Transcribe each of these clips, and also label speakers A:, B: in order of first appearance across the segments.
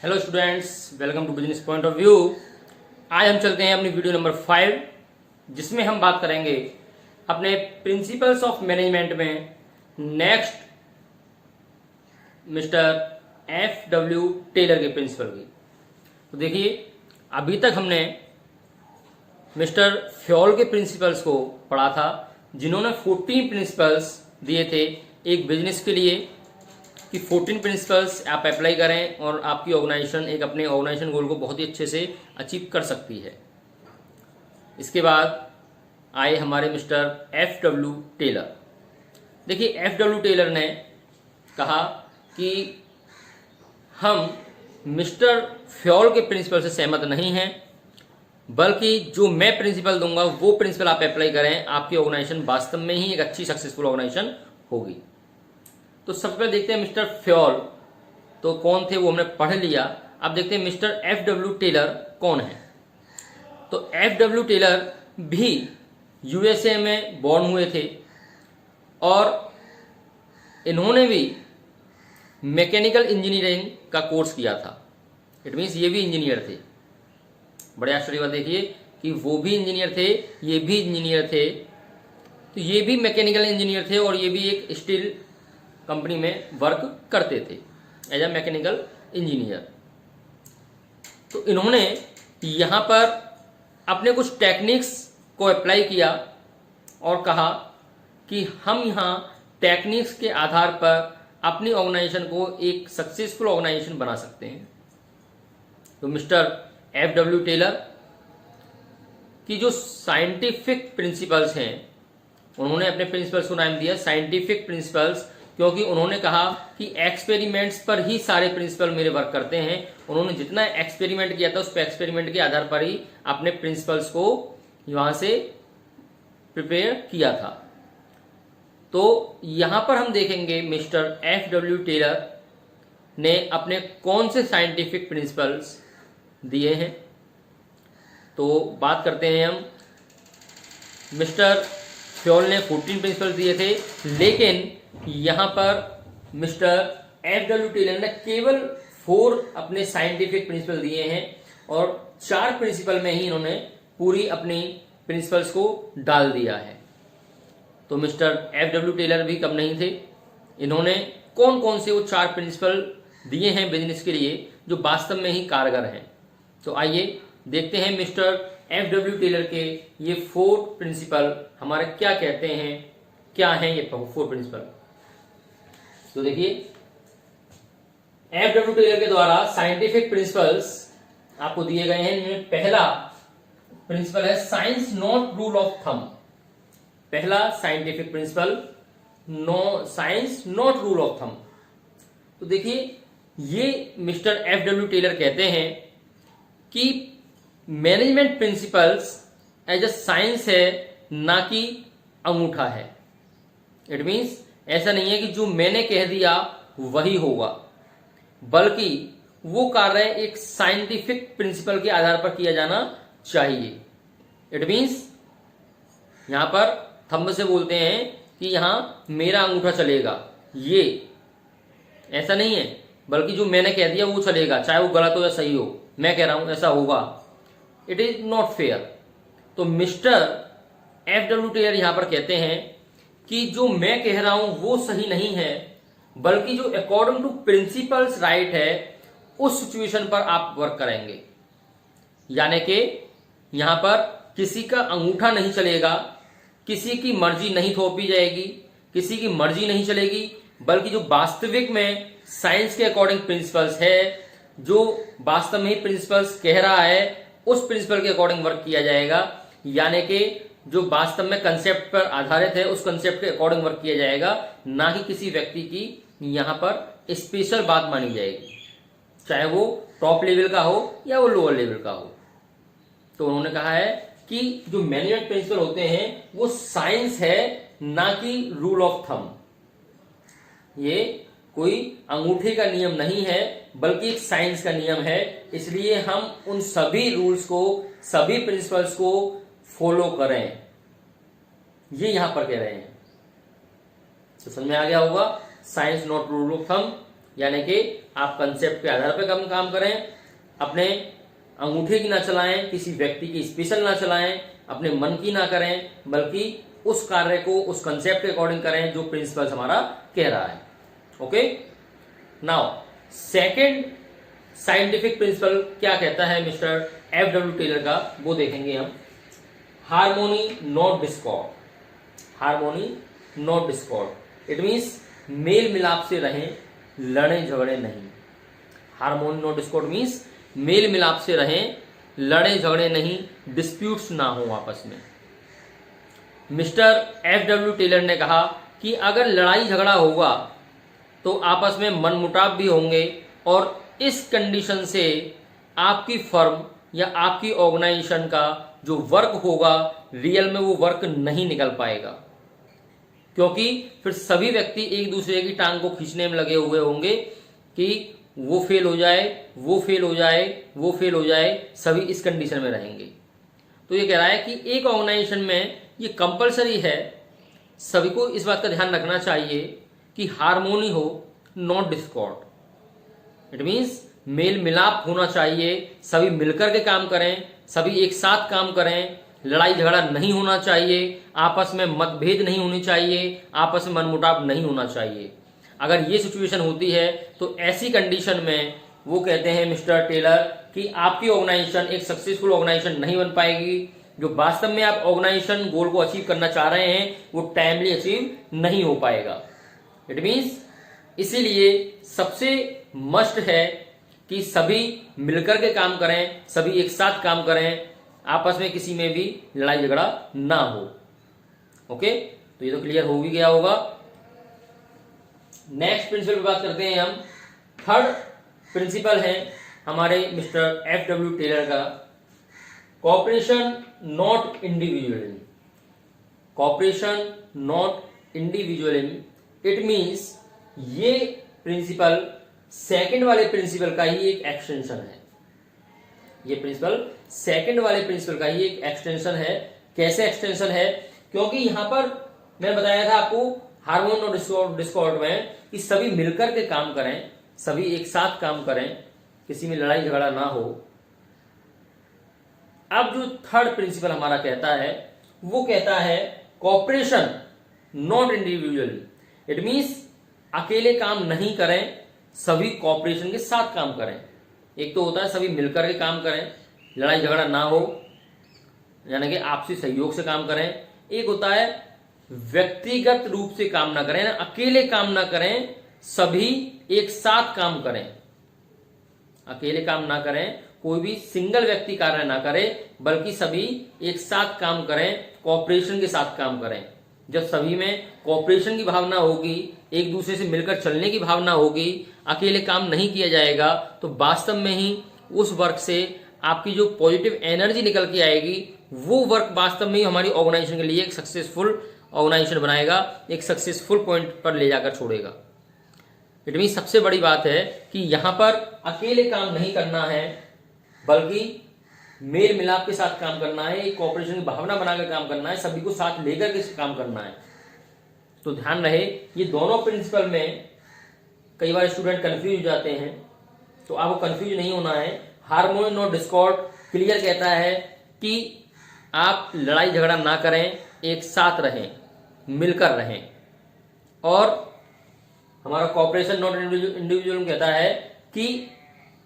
A: Hello students, welcome to business point of view. आज हम चलते हैं अपनी वीडियो नंबर 5, जिसमें हम बात करेंगे अपने प्रिंसिपल्स ऑफ मैनेजमेंट में नेक्स्ट मिस्टर F.W. टेलर के प्रिंसिपल की। तो देखिए, अभी तक हमने मिस्टर फ्योल के प्रिंसिपल्स को पढ़ा था, जिन्होंने 14 प्रिंसिपल्स दिए थे एक बिजनेस के लिए कि 14 प्रिंसिपल्स आप अप्लाई करें और आपकी ऑर्गेनाइजेशन एक अपने ऑर्गेनाइजेशन गोल को बहुत ही अच्छे से अचीव कर सकती है। इसके बाद आए हमारे मिस्टर F.W. टेलर। देखिए, F.W. टेलर ने कहा कि हम मिस्टर फ्योल के प्रिंसिपल से सहमत नहीं हैं, बल्कि जो मैं प्रिंसिपल दूंगा वो प्रिंसिपल आप अप्लाई करें, आपकी ऑर्गेनाइजेशन वास्तव में ही एक अच्छी सक्सेसफुल ऑर्गेनाइजेशन होगी। तो सबसे पहले देखते हैं मिस्टर फ्योल तो कौन थे, वो हमने पढ़ लिया। अब देखते हैं मिस्टर F.W. टेलर कौन है। तो F.W. टेलर भी USA में बॉर्न हुए थे और इन्होंने भी मैकेनिकल इंजीनियरिंग का कोर्स किया था। इट मीन्स ये भी इंजीनियर थे। बड़े आश्चर्य की बात देखिए कि वो भी इंजीनियर थे, ये भी इंजीनियर थे। तो ये भी मैकेनिकल इंजीनियर थे और ये भी एक स्टील कंपनी में वर्क करते थे एज ए मैकेनिकल इंजीनियर। तो इन्होंने यहाँ पर अपने कुछ टेक्निक्स को अप्लाई किया और कहा कि हम यहाँ टेक्निक्स के आधार पर अपनी ऑर्गेनाइजेशन को एक सक्सेसफुल ऑर्गेनाइजेशन बना सकते हैं। तो मिस्टर F.W. टेलर की जो साइंटिफिक प्रिंसिपल्स हैं, उन्होंने अपने प्रिंसिपल्स को नाम दिया साइंटिफिक प्रिंसिपल्स, क्योंकि उन्होंने कहा कि एक्सपेरिमेंट्स पर ही सारे प्रिंसिपल मेरे वर्क करते हैं। उन्होंने जितना एक्सपेरिमेंट किया था उस पर एक्सपेरिमेंट के आधार पर ही अपने प्रिंसिपल्स को वहां से प्रिपेयर किया था। तो यहां पर हम देखेंगे मिस्टर F.W. टेलर ने अपने कौन से साइंटिफिक प्रिंसिपल्स दिए हैं। तो बात करते हैं हम, मिस्टर फ्योल ने 14 प्रिंसिपल दिए थे, लेकिन यहां पर मिस्टर F.W. टेलर ने केवल 4 अपने साइंटिफिक प्रिंसिपल दिए हैं और 4 प्रिंसिपल में ही इन्होंने पूरी अपनी प्रिंसिपल्स को डाल दिया है। तो मिस्टर F.W. टेलर भी कम नहीं थे। इन्होंने कौन कौन से वो 4 प्रिंसिपल दिए हैं बिजनेस के लिए जो वास्तव में ही कारगर हैं। तो आइए देखते हैं मिस्टर F.W. टेलर के ये 4 प्रिंसिपल हमारे क्या कहते हैं, क्या हैं ये 4 प्रिंसिपल। तो देखिए, F.W. टेलर के द्वारा साइंटिफिक प्रिंसिपल्स आपको दिए गए हैं। इनमें पहला प्रिंसिपल है science not rule of thumb. पहला scientific principle, science not rule of thumb. तो देखिए, ये मिस्टर F.W. टेलर कहते हैं कि management principles as a science है, ना कि अंगूठा है। इट मीन्स ऐसा नहीं है कि जो मैंने कह दिया वही होगा, बल्कि वो कार्य एक साइंटिफिक प्रिंसिपल के आधार पर किया जाना चाहिए। इट मीन्स यहां पर थंब से बोलते हैं कि यहां मेरा अंगूठा चलेगा, ये ऐसा नहीं है, बल्कि जो मैंने कह दिया वो चलेगा, चाहे वो गलत हो या सही हो। मैं कह रहा हूं ऐसा होगा, इट इज नॉट फेयर। तो मिस्टर F.W. टेलर यहां पर कहते हैं कि जो मैं कह रहा हूं वो सही नहीं है, बल्कि जो अकॉर्डिंग टू प्रिंसिपल्स राइट है उस सिचुएशन पर आप वर्क करेंगे। यानी कि यहां पर किसी का अंगूठा नहीं चलेगा, किसी की मर्जी नहीं थोपी जाएगी, किसी की मर्जी नहीं चलेगी, बल्कि जो वास्तविक में साइंस के अकॉर्डिंग प्रिंसिपल्स है, जो वास्तव में प्रिंसिपल्स कह रहा है उस प्रिंसिपल के अकॉर्डिंग वर्क किया जाएगा। यानी कि जो वास्तव में कंसेप्ट पर आधारित है उस कंसेप्ट के अकॉर्डिंग वर्क किया जाएगा, ना कि किसी व्यक्ति की यहां पर स्पेशल बात मानी जाएगी, चाहे वो टॉप लेवल का हो या वो लोअर लेवल का हो। तो उन्होंने कहा है कि जो मैनेजमेंट प्रिंसिपल होते हैं वो साइंस है, ना कि रूल ऑफ थंब। ये कोई अंगूठे का नियम नहीं है, बल्कि एक साइंस का नियम है। इसलिए हम उन सभी रूल्स को, सभी प्रिंसिपल्स को फॉलो करें, ये यहां पर कह रहे हैं। तो समझ में आ गया होगा, science not rule of thumb, यानी कि आप कंसेप्ट के आधार पर काम करें, अपने अंगूठे की ना चलाएं, किसी व्यक्ति की स्पेशल ना चलाएं, अपने मन की ना करें, बल्कि उस कार्य को उस कंसेप्ट के अकॉर्डिंग करें जो प्रिंसिपल हमारा कह रहा है। Okay, now second scientific principle क्या कहता है मिस्टर F.W. टेलर का, वो देखेंगे हम। Harmony not Discord, harmony not Discord, it means male मिलाप से रहें, लड़े झगड़े नहीं। Harmony not Discord means male मिलाप से रहें, लड़े झगड़े नहीं, डिस्प्यूट्स ना हो आपस में। Mister F.W. टेलर ने कहा कि अगर लड़ाई झगड़ा होगा तो आपस में मनमुटाव भी होंगे और इस कंडीशन से आपकी फर्म या आपकी ऑर्गेनाइजेशन का जो वर्क होगा रियल में वो वर्क नहीं निकल पाएगा, क्योंकि फिर सभी व्यक्ति एक दूसरे की टांग को खींचने में लगे हुए होंगे कि वो फेल हो जाए, वो फेल हो जाए, वो फेल हो जाए, सभी इस कंडीशन में रहेंगे। तो ये कह रहा है कि एक ऑर्गेनाइजेशन में ये कंपलसरी है, सभी को इस बात का ध्यान रखना चाहिए कि हार्मोनी हो, not Discord. It means male मिलाप होना चाहिए, सभी मिलकर के काम करें, सभी एक साथ काम करें, लड़ाई झगड़ा नहीं होना चाहिए, आपस में मतभेद नहीं होनी चाहिए, आपस में मनमुटाव नहीं होना चाहिए। अगर ये सिचुएशन होती है तो ऐसी कंडीशन में वो कहते हैं मिस्टर टेलर कि आपकी ऑर्गेनाइजेशन एक सक्सेसफुल ऑर्गेनाइजेशन नहीं बन पाएगी। जो वास्तव में आप ऑर्गेनाइजेशन गोल को अचीव करना चाह रहे हैं वो टाइमली अचीव नहीं हो पाएगा। इट मीन्स इसीलिए सबसे मस्ट है कि सभी मिलकर के काम करें, सभी एक साथ काम करें, आपस में किसी में भी लड़ाई झगड़ा ना हो। ओके, तो ये तो क्लियर हो भी गया होगा। नेक्स्ट प्रिंसिपल की बात करते हैं हम। थर्ड प्रिंसिपल है हमारे मिस्टर F.W. टेलर का, cooperation not individualism. Cooperation not individualism, it means ये प्रिंसिपल सेकंड वाले प्रिंसिपल का ही एक एक्सटेंशन है। ये प्रिंसिपल सेकंड वाले प्रिंसिपल का ही एक एक्सटेंशन है। कैसे एक्सटेंशन है? क्योंकि यहां पर मैंने बताया था आपको हार्मोनी और डिस्कॉर्ड में कि सभी मिलकर के काम करें, सभी एक साथ काम करें, किसी में लड़ाई झगड़ा ना हो। अब जो थर्ड प्रिंसिपल हमारा कहता है वो कहता है cooperation not individual. It means अकेले काम नहीं करें, सभी कॉपरेशन के साथ काम करें। एक तो होता है सभी मिलकर के काम करें, लड़ाई झगड़ा ना हो, यानी कि आपसी सहयोग से काम करें। एक होता है व्यक्तिगत रूप से काम ना करें, अकेले काम ना करें, सभी एक साथ काम करें। अकेले काम ना करें, कोई भी सिंगल व्यक्ति कार्य ना करे, बल्कि सभी एक साथ काम करें, कॉपरेशन के साथ काम करें। जब सभी में कॉपरेशन की भावना होगी, एक दूसरे से मिलकर चलने की भावना होगी, अकेले काम नहीं किया जाएगा, तो वास्तव में ही उस वर्क से आपकी जो पॉजिटिव एनर्जी निकल के आएगी वो वर्क वास्तव में ही हमारी ऑर्गेनाइजेशन के लिए एक सक्सेसफुल ऑर्गेनाइजेशन बनाएगा, एक सक्सेसफुल पॉइंट पर ले जाकर छोड़ेगा। इट मीन सबसे बड़ी बात है कि यहां पर अकेले काम नहीं करना है, बल्कि मेल मिलाप के साथ काम करना है, एक कॉपरेशन की भावना बनाकर काम करना है, सभी को साथ लेकर के काम करना है। तो ध्यान रहे ये दोनों प्रिंसिपल में कई बार स्टूडेंट कंफ्यूज हो जाते हैं, तो आपको कंफ्यूज नहीं होना है। हार्मोनी नॉट डिस्कॉर्ड क्लियर कहता है कि आप लड़ाई झगड़ा ना करें, एक साथ रहें, मिलकर रहें। और हमारा कॉपरेशन नॉट इंडिविजुअल कहता है कि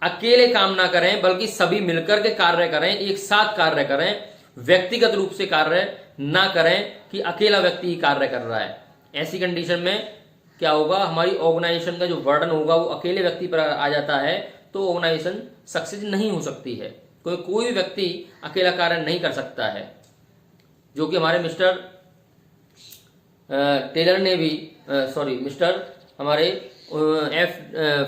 A: अकेले काम ना करें, बल्कि सभी मिलकर के कार्य करें, एक साथ कार्य करें, व्यक्तिगत रूप से कार्य ना करें कि अकेला व्यक्ति ही कार्य कर रहा है। ऐसी कंडीशन में क्या होगा, हमारी ऑर्गेनाइजेशन का जो बर्डन होगा वो अकेले व्यक्ति पर आ जाता है, तो ऑर्गेनाइजेशन सक्सेस नहीं हो सकती है। कोई भी व्यक्ति अकेला कार्य नहीं कर सकता है, जो कि हमारे मिस्टर टेलर ने भी मिस्टर हमारे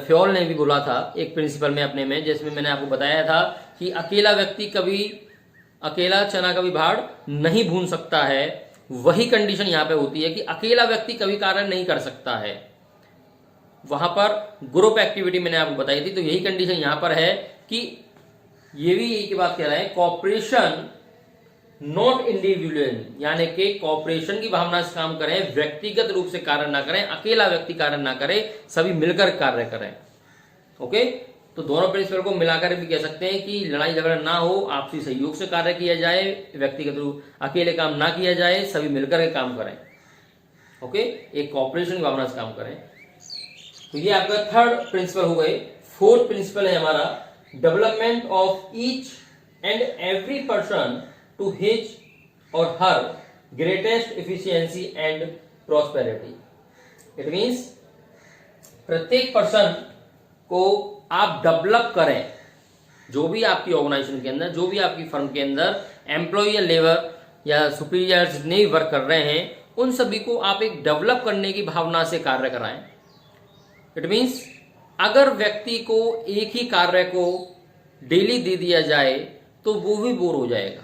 A: फ्योल ने भी बोला था एक प्रिंसिपल में अपने में, जिसमें मैंने आपको बताया था कि अकेला व्यक्ति कभी, अकेला चना कभी भाड़ नहीं भून सकता है। वही कंडीशन यहाँ पे होती है कि अकेला व्यक्ति कभी कार्य नहीं कर सकता है। वहां पर ग्रुप एक्टिविटी मैंने आपको बताई थी, तो यही कंडीशन यहाँ पर है कि ये भी यही की बात कह रहे हैं, कॉपरेशन नॉट इंडिविजुअल, यानी कि कॉपरेशन की भावना से काम करें, व्यक्तिगत रूप से कार्य ना करें, अकेला व्यक्ति कार्य ना करे, सभी मिलकर कार्य करें। ओके, तो दोनों प्रिंसिपल को मिलाकर भी कह सकते हैं कि लड़ाई झगड़ा ना हो, आपसी सहयोग से कार्य किया जाए, व्यक्ति के थ्रू अकेले काम ना किया जाए, सभी मिलकर के काम करें। ओके, एक कॉपरेशन की भावना से काम करें। तो ये आपका थर्ड प्रिंसिपल हो गए। फोर्थ प्रिंसिपल है हमारा development of each and every person to his or her greatest efficiency and prosperity. It means प्रत्येक पर्सन को आप डेवलप करें, जो भी आपकी ऑर्गेनाइजेशन के अंदर, जो भी आपकी फर्म के अंदर एम्प्लॉय या लेबर या सुपीरियर जितने भी वर्क कर रहे हैं, उन सभी को आप एक डेवलप करने की भावना से कार्य कराएं। इट मीन्स अगर व्यक्ति को एक ही कार्य को डेली दे दिया जाए तो वो भी बोर हो जाएगा।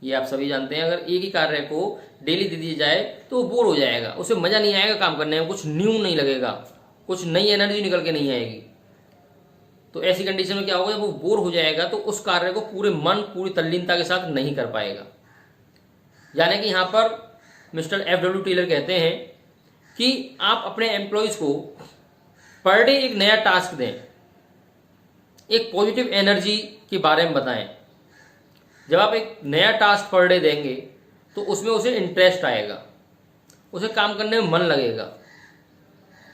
A: ये आप सभी जानते हैं, अगर एक ही कार्य को डेली दे दिया जाए तो बोर हो जाएगा, उसे मजा नहीं आएगा काम करने में, कुछ न्यू नहीं लगेगा, कुछ नई एनर्जी निकल के नहीं आएगी। तो ऐसी कंडीशन में क्या होगा, जब वो बोर हो जाएगा तो उस कार्य को पूरे मन पूरी तल्लीनता के साथ नहीं कर पाएगा। यानी कि यहां पर मिस्टर F.W. टेलर कहते हैं कि आप अपने एम्प्लॉयज को पर डे एक नया टास्क दें, एक पॉजिटिव एनर्जी के बारे में बताएं। जब आप एक नया टास्क पर डे देंगे तो उसमें उसे इंटरेस्ट आएगा, उसे काम करने में मन लगेगा,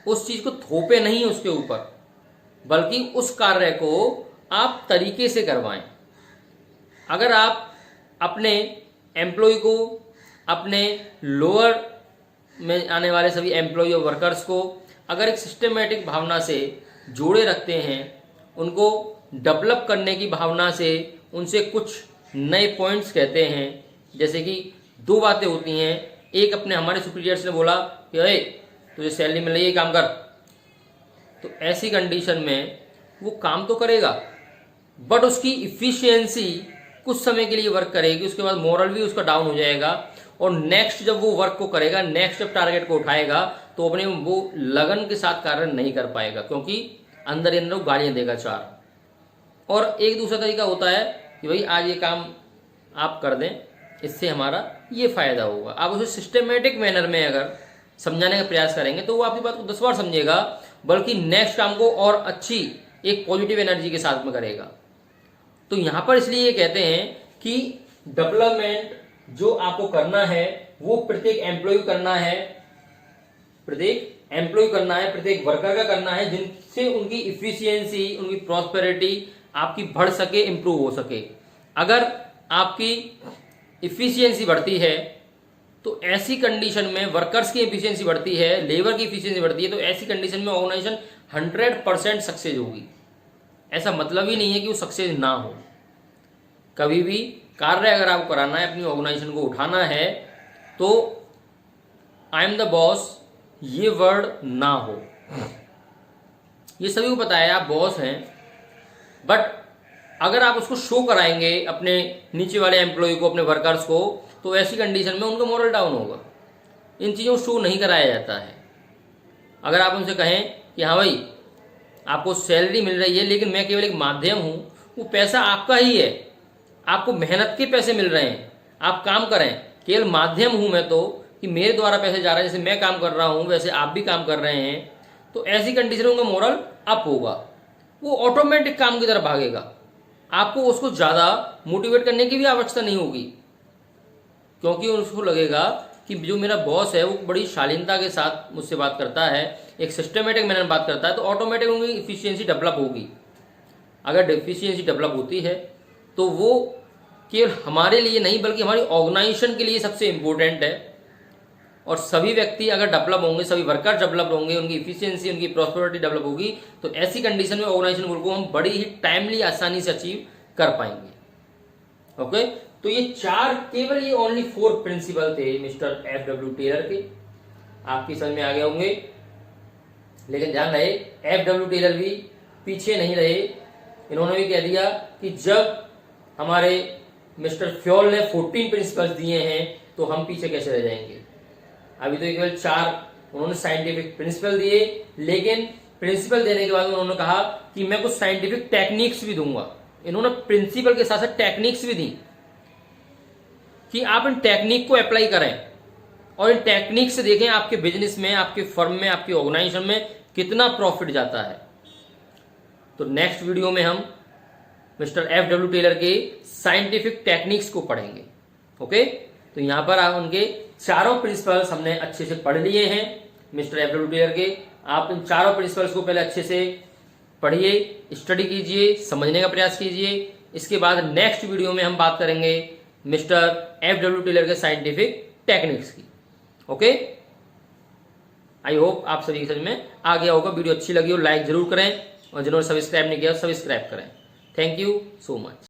A: उस चीज को थोपे नहीं उसके ऊपर, बल्कि उस कार्य को आप तरीके से करवाएं। अगर आप अपने एम्प्लॉय को, अपने लोअर में आने वाले सभी एम्प्लॉय और वर्कर्स को अगर एक सिस्टमेटिक भावना से जोड़े रखते हैं, उनको डेवलप करने की भावना से उनसे कुछ नए पॉइंट्स कहते हैं, जैसे कि दो बातें होती हैं। एक, अपने हमारे सुपीरियर्स ने बोला कि अरे तुझे सैलरी मिल रही है, काम कर, तो ऐसी कंडीशन में वो काम तो करेगा बट उसकी इफिशियंसी कुछ समय के लिए वर्क करेगी, उसके बाद मोरल भी उसका डाउन हो जाएगा, और नेक्स्ट जब वो वर्क को करेगा, नेक्स्ट जब टारगेट को उठाएगा तो अपने वो लगन के साथ कार्य नहीं कर पाएगा, क्योंकि अंदर ही अंदर वो गालियां देगा चार। और एक दूसरा तरीका होता है कि भाई आज ये काम आप कर दें, इससे हमारा ये फायदा होगा। आप उसे सिस्टमेटिक मैनर में अगर समझाने का प्रयास करेंगे तो वो आपकी बात को 10 बार समझेगा, बल्कि नेक्स्ट काम को और अच्छी एक पॉजिटिव एनर्जी के साथ में करेगा। तो यहां पर इसलिए ये कहते हैं कि डेवलपमेंट जो आपको करना है वो प्रत्येक एम्प्लॉय करना है, प्रत्येक एम्प्लॉय करना है, प्रत्येक वर्कर का करना है, जिनसे उनकी इफिशियंसी, उनकी प्रॉस्पेरिटी आपकी बढ़ सके, इंप्रूव हो सके। अगर आपकी इफिशियंसी बढ़ती है तो ऐसी कंडीशन में वर्कर्स की इफिशियंसी बढ़ती है, लेबर की इफिशियंसी बढ़ती है, तो ऐसी कंडीशन में ऑर्गेनाइजेशन 100% सक्सेस होगी। ऐसा मतलब ही नहीं है कि वो सक्सेस ना हो। कभी भी कार्य अगर आपको कराना है, अपनी ऑर्गेनाइजेशन को उठाना है, तो आई एम द बॉस ये वर्ड ना हो। ये सभी को पता है आप बॉस हैं, बट अगर आप उसको शो कराएंगे अपने नीचे वाले एम्प्लॉय को, अपने वर्कर्स को, तो ऐसी कंडीशन में उनका मोरल डाउन होगा। इन चीज़ों को शो नहीं कराया जाता है। अगर आप उनसे कहें कि हाँ भाई आपको सैलरी मिल रही है लेकिन मैं केवल एक माध्यम हूँ, वो पैसा आपका ही है, आपको मेहनत के पैसे मिल रहे हैं, आप काम करें, केवल माध्यम हूँ मैं तो, कि मेरे द्वारा पैसे जा रहे हैं, जैसे मैं काम कर रहा हूँ वैसे आप भी काम कर रहे हैं, तो ऐसी कंडीशन में उनका मोरल अप होगा, वो ऑटोमेटिक काम की तरफ भागेगा। आपको उसको ज़्यादा मोटिवेट करने की भी आवश्यकता नहीं होगी, क्योंकि उसको लगेगा कि जो मेरा बॉस है वो बड़ी शालीनता के साथ मुझसे बात करता है, एक सिस्टमेटिक मैनर में बात करता है, तो ऑटोमेटिक उनकी इफिशियंसी डेवलप होगी। अगर इफिशियंसी डेवलप होती है तो वो केवल हमारे लिए नहीं बल्कि हमारी ऑर्गेनाइजेशन के लिए सबसे इम्पोर्टेंट है। और सभी व्यक्ति अगर डेवलप होंगे, सभी वर्कर डेवलप होंगे, उनकी इफिशियंसी, उनकी प्रॉस्पेरिटी डेवलप होगी, तो ऐसी कंडीशन में ऑर्गेनाइजेशन गोल को हम बड़ी ही टाइमली, आसानी से अचीव कर पाएंगे। ओके, तो ये चार, केवल ये ओनली 4 प्रिंसिपल थे मिस्टर F.W. टेलर के। आपकी समझ में आ गए होंगे, लेकिन ध्यान रहे F.W. टेलर भी पीछे नहीं रहे। इन्होंने भी कह दिया कि जब हमारे मिस्टर फ्योल ने 14 प्रिंसिपल्स दिए हैं तो हम पीछे कैसे रह जाएंगे। अभी तो केवल 4 उन्होंने साइंटिफिक प्रिंसिपल दिए, लेकिन प्रिंसिपल देने के बाद उन्होंने कहा कि मैं कुछ साइंटिफिक टेक्निक्स भी दूंगा। इन्होंने प्रिंसिपल के साथ साथ टेक्निक्स भी दी कि आप इन टेक्निक को अप्लाई करें और इन टेक्निक से देखें आपके बिजनेस में, आपके फर्म में, आपकी ऑर्गेनाइजेशन में कितना प्रॉफिट जाता है। तो नेक्स्ट वीडियो में हम मिस्टर FW टेलर के साइंटिफिक टेक्निक्स को पढ़ेंगे। ओके, तो यहां पर आप उनके चारों प्रिंसिपल्स हमने अच्छे से पढ़ लिए हैं मिस्टर FW टेलर के। आप इन चारों प्रिंसिपल्स को पहले अच्छे से पढ़िए, स्टडी कीजिए, समझने का प्रयास कीजिए। इसके बाद नेक्स्ट वीडियो में हम बात करेंगे मिस्टर FW टेलर के साइंटिफिक टेक्निक्स की। ओके, आई होप आप सभी समझ में आ गया होगा। वीडियो अच्छी लगी हो लाइक जरूर करें और जिन्होंने सब्सक्राइब नहीं किया सब्सक्राइब करें। Thank you so much.